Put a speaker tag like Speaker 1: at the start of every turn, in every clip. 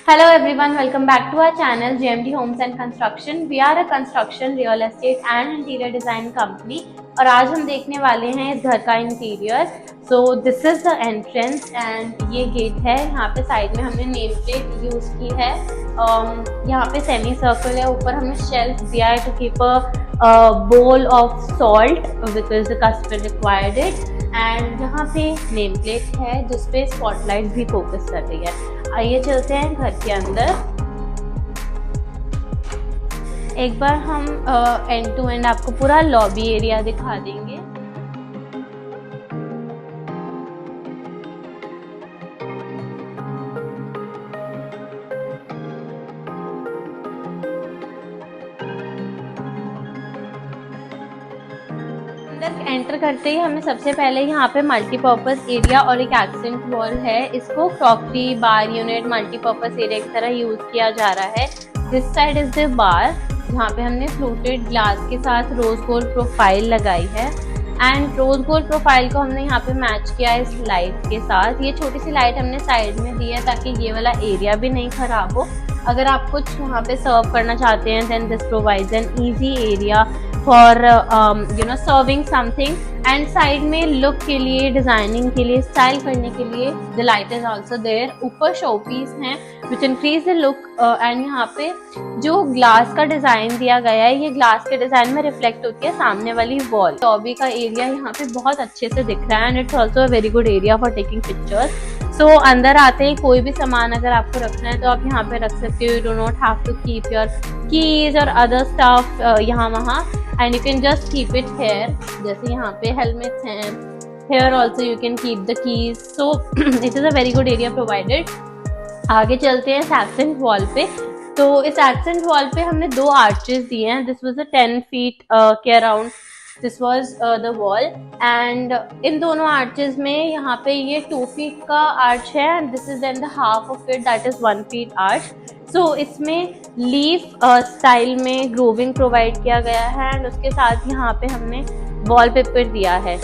Speaker 1: Hello everyone, welcome back to our channel JMD Homes and Construction. We are a construction, real estate and interior design company और आज हम देखने वाले हैं इस घर का interior. So this is the entrance and ये गेट है. यहाँ पे साइड में हमने नेम प्लेट यूज की है. यहाँ पे सेमी सर्कल है, ऊपर हमने शेल्फ दिया है to keep a bowl of salt because the customer required it. And यहाँ पे नेम प्लेट है जिसपे स्पॉटलाइट भी फोकस कर रही है. आइए चलते हैं घर के अंदर. एक बार हम एंड टू एंड आपको पूरा लॉबी एरिया दिखा देंगे. एंटर करते ही हमें सबसे पहले यहाँ पे मल्टीपर्पज एरिया और एक एक्सेंट वॉल है. इसको क्रॉकरी बार यूनिट मल्टीपर्पज एरिया की तरह यूज किया जा रहा है. This side is the bar जहाँ पे हमने फ्लूटेड ग्लास के साथ रोज गोल्ड प्रोफाइल लगाई है. एंड रोज गोल्ड प्रोफाइल को हमने यहाँ पे मैच किया है इस लाइट के साथ. ये छोटी सी लाइट हमने साइड में दी है ताकि ये वाला एरिया भी नहीं खराब हो. अगर आप कुछ यहाँ पे सर्व करना चाहते हैं then this provides an easy area for serving something. And side में लुक के लिए, डिजाइनिंग के लिए, स्टाइल करने के लिए the light is also there. ऊपर शो पीस हैं which increase the look. And यहाँ पे जो ग्लास का डिजाइन दिया गया है ये ग्लास के डिजाइन में रिफ्लेक्ट होती है सामने वाली वॉल. लॉबी का एरिया यहाँ पे बहुत अच्छे से दिख रहा है and it's also a very good area for taking pictures. So अंदर आते ही कोई भी सामान अगर आपको रखना है तो आप यहाँ पे रख सकते हो. You do not have to keep your keys और अदर स्टफ यहाँ वहाँ. And you can just keep it here. जैसे यहाँ पे हेलमेट्स हैं, here also you can keep the keys. So it is a very good area provided. आगे चलते हैं इस एक्सेंट वॉल पे. तो इस एक्सेंट वॉल पे हमने दो आर्चेस दिए हैं. दिस वाज अ 10 feet के around this was the wall. And in दोनों आर्चेस में यहाँ पे ये 2 feet का आर्च है and this is then the half of it that is 1 feet arch. So इसमें लीफ स्टाइल में ग्रोविंग प्रोवाइड किया गया है एंड उसके साथ यहाँ पे हमने वॉलपेपर दिया है.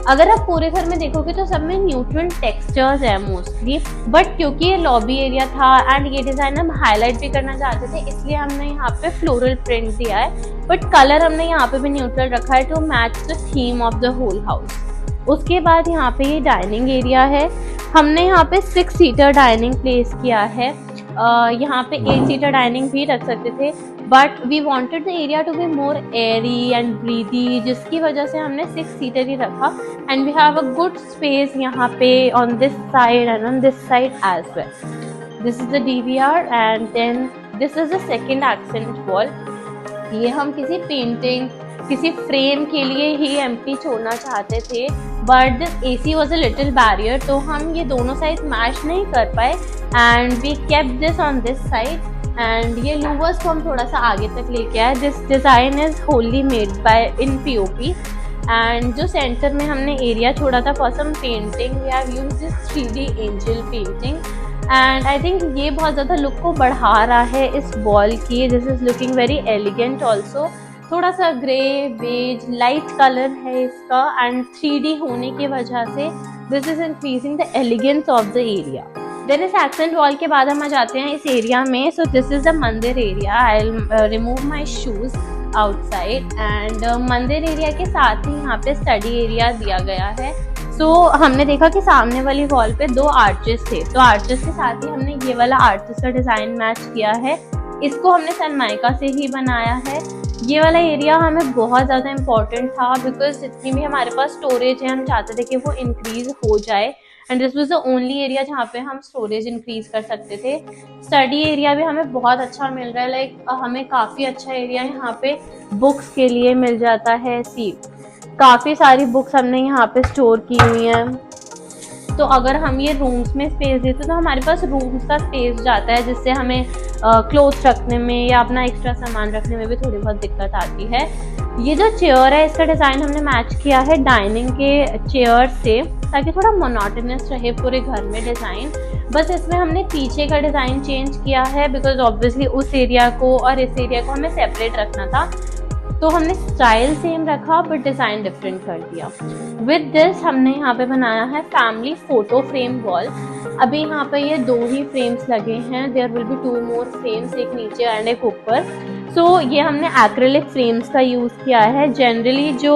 Speaker 1: अगर आप पूरे घर में देखोगे तो सब में न्यूट्रल टेक्सचर्स है मोस्टली, बट क्योंकि ये लॉबी एरिया था एंड ये डिज़ाइन हम हाईलाइट भी करना चाहते थे इसलिए हमने यहाँ पे फ्लोरल प्रिंट दिया है. बट कलर हमने यहाँ पे भी न्यूट्रल रखा है to match the theme of the whole house. उसके बाद यहाँ पे ये डाइनिंग एरिया है. हमने यहाँ पे 6 seater डाइनिंग प्लेस किया है. यहाँ पे 8 seater डाइनिंग भी रख सकते थे but we wanted the area to be more airy and breathy, जिसकी वजह से हमने 6 seater ही रखा. And we have a good space यहाँ पे on this side and on this side as well. This is the DVR and then this is the second accent wall. ये हम किसी पेंटिंग, किसी फ्रेम के लिए ही एम्प्टी छोड़ना चाहते थे but this AC was a little barrier, तो हम ये दोनों साइड मैच नहीं कर पाए and we kept this on this side. And ये लूवर्स को हम थोड़ा सा आगे तक लेके आए. This design is wholly made by in POP. And जो सेंटर में हमने एरिया छोड़ा था for some painting we have used this 3D angel painting. And I think ये बहुत ज़्यादा लुक को बढ़ा रहा है इस वॉल की. This is looking very elegant also. थोड़ा सा ग्रे बेज लाइट कलर है इसका एंड 3D होने की वजह से this is increasing the elegance of the area. Then इस एक्सेंट वॉल के बाद हम आ जाते हैं इस एरिया में. So this is the mandir area. I will remove my shoes outside. And मंदिर एरिया के साथ ही यहाँ पे स्टडी एरिया दिया गया है. सो हमने देखा कि सामने वाली वॉल पे 2 आर्चेस थे, तो आर्चेस के साथ ही हमने ये वाला आर्चेस का डिज़ाइन मैच किया है. इसको हमने सनमाइका से ही बनाया है. ये वाला एरिया हमें बहुत ज़्यादा इम्पॉर्टेंट था बिकॉज जितनी भी हमारे पास स्टोरेज है हम चाहते थे कि वो इंक्रीज़ हो जाए and this was the only area जहाँ पे हम स्टोरेज इंक्रीज़ कर सकते थे. स्टडी एरिया भी हमें बहुत अच्छा मिल रहा है. लाइक हमें काफ़ी अच्छा एरिया यहाँ पे बुक्स के लिए मिल जाता है. काफ़ी सारी बुक्स हमने यहाँ पे स्टोर की हुई हैं. तो अगर हम ये रूम्स में स्पेस देते तो हमारे पास रूम्स का स्पेस जाता है जिससे हमें क्लोथ्स रखने में या अपना एक्स्ट्रा सामान रखने में भी थोड़ी बहुत दिक्कत आती है. ये जो चेयर है इसका डिज़ाइन हमने मैच किया है डाइनिंग के चेयर से ताकि थोड़ा मोनोटोनस रहे पूरे घर में डिज़ाइन. बस इसमें हमने पीछे का डिज़ाइन चेंज किया है बिकॉज ऑब्वियसली उस एरिया को और इस एरिया को हमें सेपरेट रखना था. तो हमने स्टाइल सेम रखा बट डिजाइन डिफरेंट कर दिया। विद दिस हमने यहाँ पे बनाया है फैमिली फोटो फ्रेम वॉल। अभी यहाँ पे ये 2 ही फ्रेम्स लगे हैं, there will be 2 more frames, एक नीचे एंड एक ऊपर। सो ये हमने एक्रिलिक फ्रेम्स का यूज किया है। जनरली जो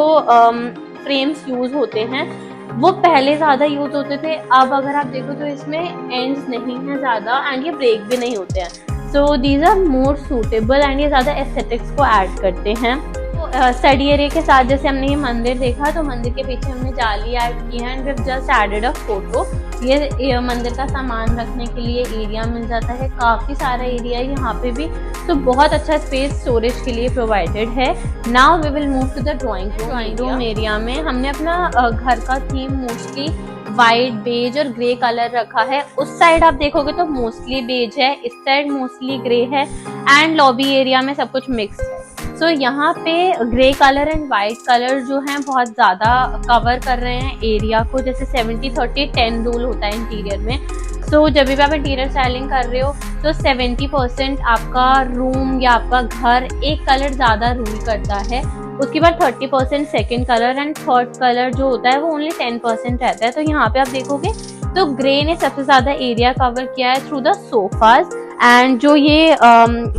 Speaker 1: फ्रेम्स यूज होते हैं वो पहले ज़्यादा यूज होते थे, अब अगर आप देखो तो इसमें एंड्स नहीं है ज़्यादा एंड ये ब्रेक भी नहीं होते हैं। So these are more suitable and ये ज़्यादा एस्थेटिक्स को ऐड करते हैं। तो स्टडी एरिया के साथ जैसे हमने ये मंदिर देखा, तो मंदिर के पीछे हमने जाली ऐड की है and we have just added a photo. ये मंदिर का सामान रखने के लिए एरिया मिल जाता है, काफ़ी सारा एरिया यहाँ पे भी, तो बहुत अच्छा स्पेस स्टोरेज के लिए प्रोवाइडेड है। Now we will move to the drawing room area में हमने अपना घर का थीम मोस्टली वाइट, बेज और ग्रे कलर रखा है। उस साइड आप देखोगे तो मोस्टली बेज है, इस साइड मोस्टली ग्रे है एंड लॉबी एरिया में सब कुछ मिक्स है। सो यहाँ पे grey colour and white colour जो हैं बहुत ज़्यादा कवर कर रहे हैं एरिया को, जैसे 70-30-10 रूल होता है इंटीरियर में। सो जब भी आप इंटीरियर स्टाइलिंग कर रहे हो तो 70% आपका रूम या आपका घर एक कलर ज़्यादा रूल करता है, उसके बाद 30% second colour and third colour जो होता है वो ओनली 10% रहता है। तो यहाँ पे आप देखोगे तो ग्रे ने सबसे ज़्यादा एरिया कवर किया है थ्रू द सोफाज एंड जो ये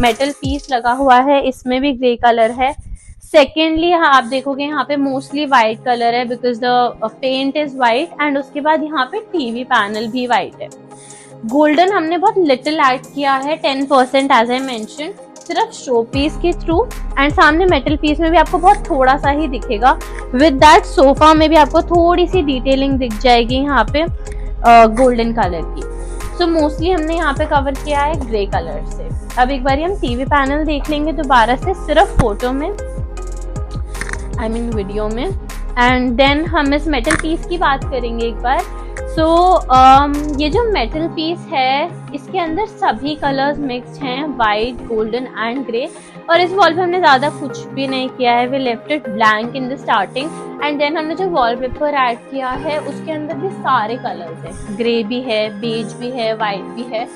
Speaker 1: मेटल पीस लगा हुआ है इसमें भी ग्रे कलर है। सेकेंडली आप देखोगे यहाँ पे मोस्टली वाइट कलर है because the paint is white and उसके बाद यहाँ पे टीवी पैनल भी वाइट है। गोल्डन हमने बहुत लिटिल ऐड किया है, 10% एज आई मेंशन, सिर्फ शो पीस के थ्रू एंड सामने मेटल पीस में भी आपको बहुत थोड़ा सा ही दिखेगा। विद दैट सोफा में भी आपको थोड़ी सी डिटेलिंग दिख जाएगी यहाँ पे गोल्डन कलर की। सो मोस्टली हमने यहाँ पे कवर किया है ग्रे कलर से। अब एक बार हम टीवी पैनल देख लेंगे दोबारा से, सिर्फ फोटो में आई मीन वीडियो में, एंड देन हम इस मेटल पीस की बात करेंगे एक बार। सो ये जो मेटल पीस है इसके अंदर सभी कलर्स मिक्स्ड हैं, वाइट, गोल्डन एंड ग्रे, और इस वॉल पे हमने ज़्यादा कुछ भी नहीं किया है, we left it blank in the starting and then हमने जो वॉलपेपर ऐड किया है उसके अंदर भी सारे कलर्स हैं, ग्रे भी है, बेज भी है, वाइट भी है।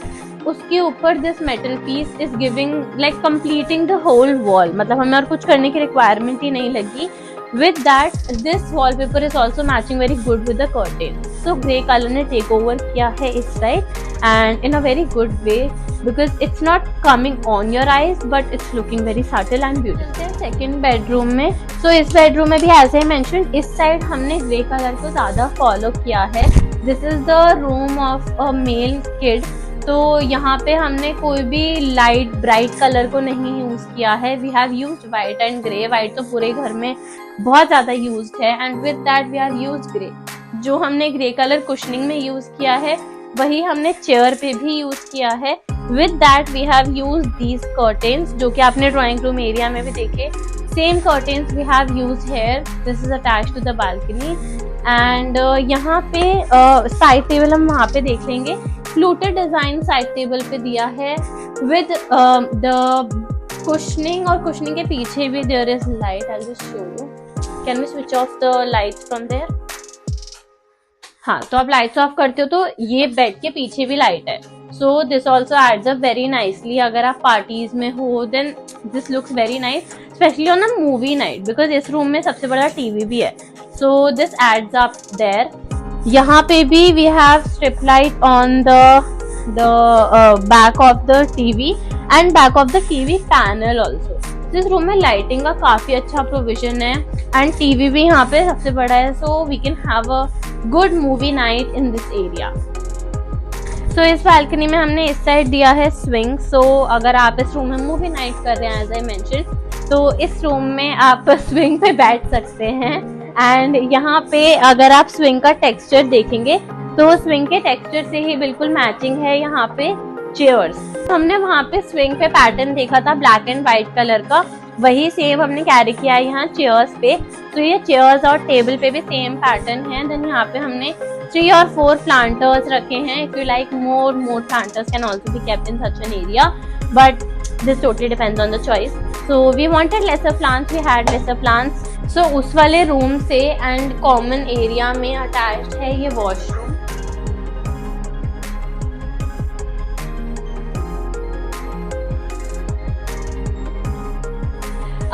Speaker 1: उसके ऊपर this metal piece is giving like completing the whole wall, मतलब हमें और कुछ करने की रिक्वायरमेंट ही नहीं लगी। With that, this wallpaper is also matching very good with the curtain. So grey color ने take over किया है इस side and in a very good way because it's not coming on your eyes but it's looking very subtle and beautiful. Second bedroom में, so इस bedroom में भी as I mentioned इस side हमने grey color को ज़्यादा follow किया है। This is the room of a male kid. तो यहाँ पे हमने कोई भी लाइट ब्राइट कलर को नहीं यूज किया है, we have used white and grey. White तो पूरे घर में बहुत ज़्यादा यूज्ड है and with that we have used grey. जो हमने ग्रे कलर कुशनिंग में यूज किया है वही हमने चेयर पे भी यूज किया है। With that we have used these curtains जो कि आपने ड्राइंग रूम एरिया में भी देखे, same curtains we have used here, this is attached to the balcony and यहाँ पे साइड टेबल हम वहाँ पे देख लेंगे। फ्लूटेड डिजाइन साइड टेबल पे दिया है विद द कुशनिंग, और कुशनिंग के पीछे भी there is light, I will just show you. Can we switch off the lights from there? हाँ, तो आप लाइट्स ऑफ करते हो तो ये बेड के पीछे भी लाइट है। So this also adds up very nicely. अगर आप पार्टीज में हो then this looks very nice, specially on a movie night because इस रूम में सबसे बड़ा टीवी भी है। So this adds up there. यहाँ पे भी we have strip light on the back of the TV and back of the TV panel also. इस रूम में लाइटिंग का काफी अच्छा प्रोविजन है एंड टीवी भी यहाँ पे सबसे बड़ा है, so we can have a good movie night in this area. So इस बालकनी में हमने इस साइड दिया है स्विंग। सो अगर आप इस रूम में मूवी नाइट कर रहे हैं एज आई मेंशन, तो इस रूम में आप स्विंग पे बैठ सकते हैं एंड यहाँ पे अगर आप स्विंग का टेक्सचर देखेंगे तो स्विंग के टेक्सचर से ही बिल्कुल मैचिंग है यहाँ पे चेयर्स। हमने वहाँ पे स्विंग पे पैटर्न देखा था ब्लैक एंड व्हाइट कलर का, वही सेम हमने कैरी किया है यहाँ चेयर्स पे। तो ये चेयर्स और टेबल पे भी सेम पैटर्न है। देन यहाँ पे हमने 3 और 4 प्लांटर्स रखे हैं। If you like more planters can also be kept in such an area but this totally depends on the choice. So we wanted lesser plants, we had lesser plants. So उस वाले room से and common area में attached है ये washroom.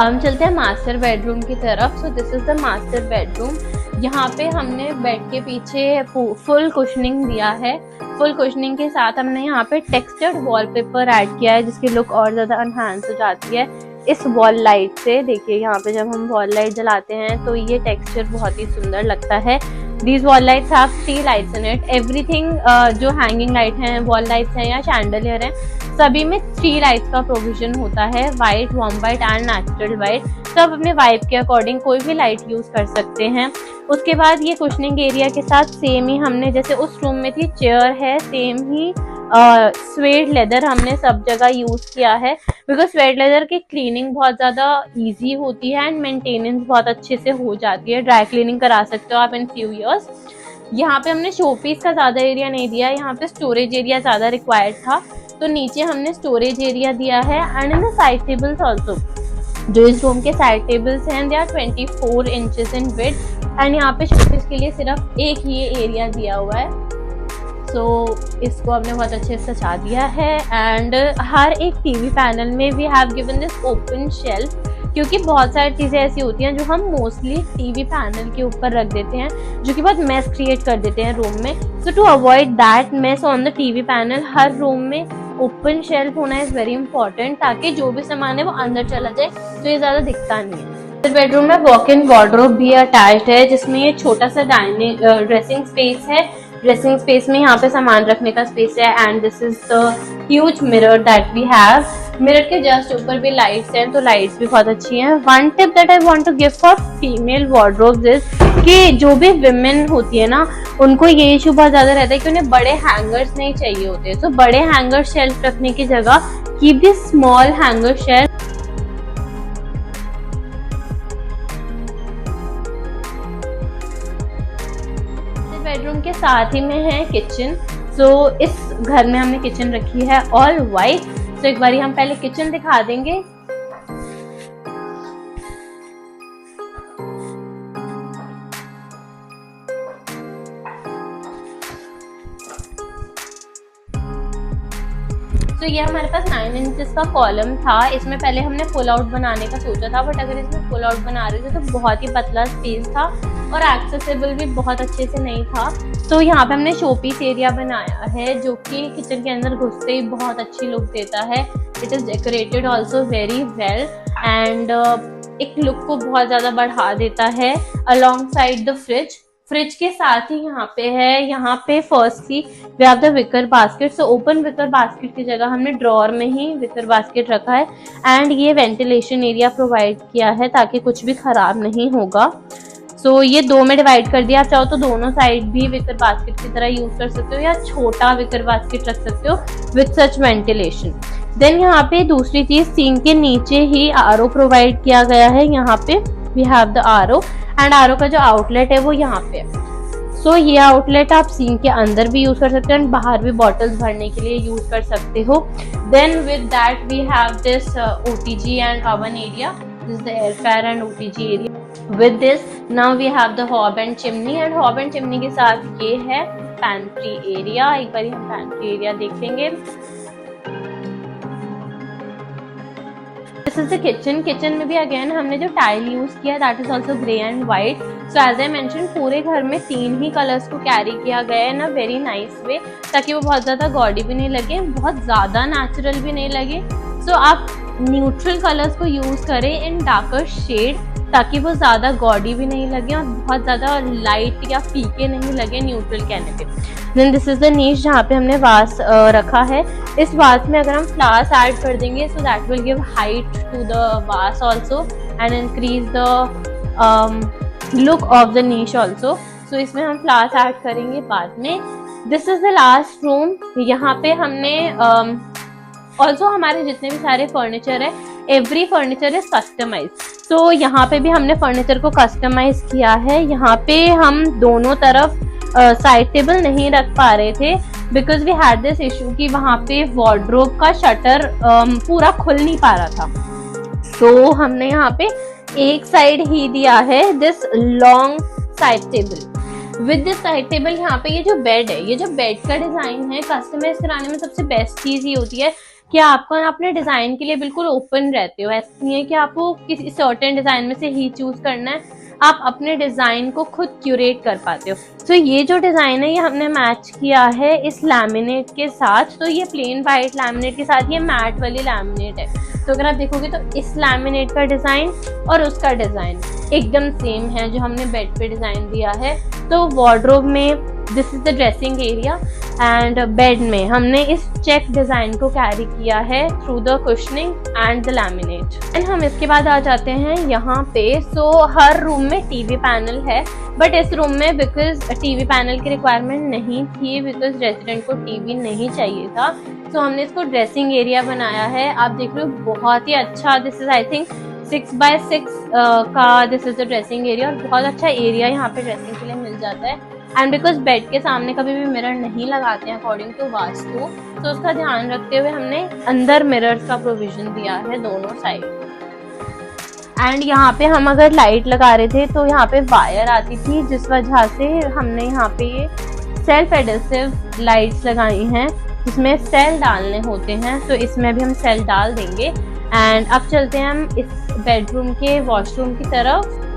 Speaker 1: हम चलते हैं master bedroom की तरफ। सो this is the master bedroom. यहाँ पे हमने बेड के पीछे फुल कुशनिंग दिया है। फुल कुशनिंग के साथ हमने यहाँ पे टेक्सचर्ड वॉलपेपर ऐड किया है, जिसकी लुक और ज्यादा एनहांस हो जाती है इस वॉल लाइट से। देखिए यहाँ पे जब हम वॉल लाइट जलाते हैं तो ये टेक्सचर बहुत ही सुंदर लगता है। These wall lights have 3 lights in it. Everything जो हैंगिंग लाइट हैं, वॉल लाइट्स हैं या शैंडलियर हैं, सभी में 3 लाइट्स का प्रोविजन होता है, white, warm white and natural white. तो आप अपने वाइब के अकॉर्डिंग कोई भी लाइट यूज कर सकते हैं। उसके बाद ये कुशनिंग एरिया के साथ सेम ही हमने जैसे उस रूम में थी चेयर है, सेम ही स्वेड लेदर हमने सब जगह यूज किया है, बिकॉज स्वेड लेदर की क्लीनिंग बहुत ज्यादा इजी होती है एंड मेंटेनेंस बहुत अच्छे से हो जाती है। ड्राई क्लीनिंग करा सकते हो आप इन फ्यू ईयर्स। यहाँ पे हमने शोपीस का ज्यादा एरिया नहीं दिया, यहाँ पे स्टोरेज एरिया ज्यादा रिक्वायर्ड था, तो नीचे हमने स्टोरेज एरिया दिया है। And in the side tables also, जो इस रूम के साइड टेबल्स हैं, they are 24 inches in width and यहाँ पे शोपीस के लिए सिर्फ एक ही एरिया दिया हुआ है। सो इसको हमने बहुत अच्छे से सजा दिया है। एंड हर एक टीवी पैनल में we have given this open shelf, क्योंकि बहुत सारी चीज़ें ऐसी होती हैं जो हम मोस्टली टीवी पैनल के ऊपर रख देते हैं, जो कि बहुत मेस क्रिएट कर देते हैं रूम में। So to avoid that mess on the TV panel, हर रूम में ओपन शेल्फ होना इज़ वेरी इंपॉर्टेंट, ताकि जो भी सामान है वो अंदर चला जाए तो ये ज़्यादा दिखता नहीं है। इस बेडरूम में वॉक इन वार्डरोब भी अटैच्ड है, जिसमें ये छोटा सा ड्रेसिंग स्पेस है। ड्रेसिंग स्पेस में यहाँ पे सामान रखने का स्पेस है। And this is the huge mirror that we have. Mirror के जस्ट ऊपर भी लाइट्स हैं, तो लाइट्स भी बहुत अच्छी हैं। One tip that I want to give for female wardrobes is कि जो भी विमेन होती है ना, उनको ये इशू बहुत ज्यादा रहता है कि उन्हें बड़े हैंगर्स नहीं चाहिए होते। तो बड़े हैंगर शेल्फ रखने की जगह keep this small hanger shelf. Bedroom के साथ ही में है किचन। सो इस घर में हमने किचन रखी है ऑल वाइट। तो एक बारी हम पहले किचन दिखा देंगे। तो ये हमारे पास 9 इंचेस का कॉलम था। इसमें पहले हमने पुल आउट बनाने का सोचा था, बट अगर इसमें पुल आउट बना रहे थे तो बहुत ही पतला स्पेस था और एक्सेसिबल भी बहुत अच्छे से नहीं था। तो यहाँ पे हमने शोपीस एरिया बनाया है, जो कि किचन के अंदर घुसते ही बहुत अच्छी लुक देता है। It is decorated also very well and एक लुक को बहुत ज़्यादा बढ़ा देता है। अलॉन्ग साइड द फ्रिज के साथ ही यहाँ पे है, यहाँ पे firstly we have the wicker basket. So open wicker basket की जगह हमने ड्रॉर में ही विकर बास्केट रखा है। एंड ये वेंटिलेशन एरिया प्रोवाइड किया है ताकि कुछ भी खराब नहीं होगा। सो ये 2 में डिवाइड कर दिया। आप चाहो तो दोनों साइड भी विकर बास्केट की तरह यूज कर सकते हो या छोटा विकर बास्केट रख सकते हो विथ सच वेंटिलेशन। देन यहाँ पे दूसरी चीज, सिंक के नीचे ही आरओ प्रोवाइड किया गया है। यहाँ पे we have the RO and RO का जो आउटलेट है वो यहाँ पे है। सो ये आउटलेट आप सिंक के अंदर भी यूज कर सकते हो एंड बाहर भी बॉटल्स भरने के लिए यूज कर सकते हो। Then with that we have this OTG and oven area, this is the air fryer and OTG area. With this now we have the hob and chimney, and hob and chimney के साथ ये है pantry area. एक बार हम pantry area देखेंगे। This is the kitchen. Kitchen में भी अगेन हमने जो टाइल यूज किया that is also grey and white. So as I mention, पूरे घर में 3 ही कलर्स को कैरी किया गया है ना वेरी नाइस वे, ताकि वो बहुत ज्यादा गॉडी भी नहीं लगे, बहुत ज्यादा नेचुरल भी नहीं लगे। सो आप न्यूट्रल कलर्स को यूज करें इन डार्कर शेड, ताकि वो ज़्यादा गॉडी भी नहीं लगे और बहुत ज़्यादा लाइट या फीके नहीं लगे, न्यूट्रल कहने पे। Then this is the niche, जहाँ पे हमने वास रखा है। इस वास में अगर हम फ्लावर्स ऐड कर देंगे so that will give height to the vase also and increase the look of the niche also. सो इसमें हम फ्लावर्स ऐड करेंगे बाद में। This is the last room. यहाँ पे हमने ऑल्सो हमारे जितने भी सारे फर्नीचर है, एवरी फर्नीचर इज कस्टमाइज। तो यहाँ पे भी हमने फर्नीचर को कस्टमाइज किया है। यहाँ पे हम दोनों तरफ साइड टेबल नहीं रख पा रहे थे because we had this issue कि वहाँ पे वार्डरोब का शटर पूरा खुल नहीं पा रहा था। तो हमने यहाँ पे एक साइड ही दिया है this long side table. With this side table यहाँ पे ये जो बेड है, ये जो बेड का डिजाइन है, कस्टमाइज कराने में सबसे बेस्ट चीज ये होती है कि आपको अपने डिजाइन के लिए बिल्कुल ओपन रहते हो। ऐसा नहीं है कि आपको किसी सर्टेन डिजाइन में से ही चूज करना है, आप अपने डिजाइन को खुद क्यूरेट कर पाते हो। तो ये जो डिजाइन है ये हमने मैच किया है इस लैमिनेट के साथ। तो ये प्लेन वाइट लैमिनेट के साथ ये मैट वाली लैमिनेट है। तो अगर आप देखोगे तो इस लैमिनेट का डिजाइन और उसका डिजाइन एकदम सेम है जो हमने बेड पे डिजाइन दिया है। तो वार्डरोब में this is the dressing area and bed में हमने इस चेक डिजाइन को कैरी किया है through the cushioning and the laminate. And हम इसके बाद आ जाते हैं यहाँ पे। सो हर रूम में टीवी पैनल है, बट इस रूम में बिकॉज टीवी पैनल की रिक्वायरमेंट नहीं थी, बिकॉज रेजिडेंट को टीवी नहीं चाहिए था, तो हमने इसको ड्रेसिंग एरिया बनाया है। आप देख रहे हो बहुत ही अच्छा, this is I think 6x6 का this is the dressing area, और बहुत अच्छा एरिया यहाँ पे ड्रेसिंग के लिए मिल जाता है। एंड बिकॉज बेड के सामने कभी भी मिरर नहीं लगाते हैं अकॉर्डिंग टू वास्तु, तो उसका ध्यान रखते हुए हमने अंदर मिरर्स का प्रोविजन दिया है दोनों साइड। एंड यहाँ पे हम अगर लाइट लगा रहे थे तो यहाँ पे वायर आती थी, जिस वजह से हमने यहाँ पे ये सेल्फ एडेसिव लाइट्स लगाई हैं जिसमें सेल डालने होते हैं। तो इसमें भी हम सेल डाल देंगे। एंड अब चलते हैं हम इस बेडरूम के वॉशरूम की तरफ।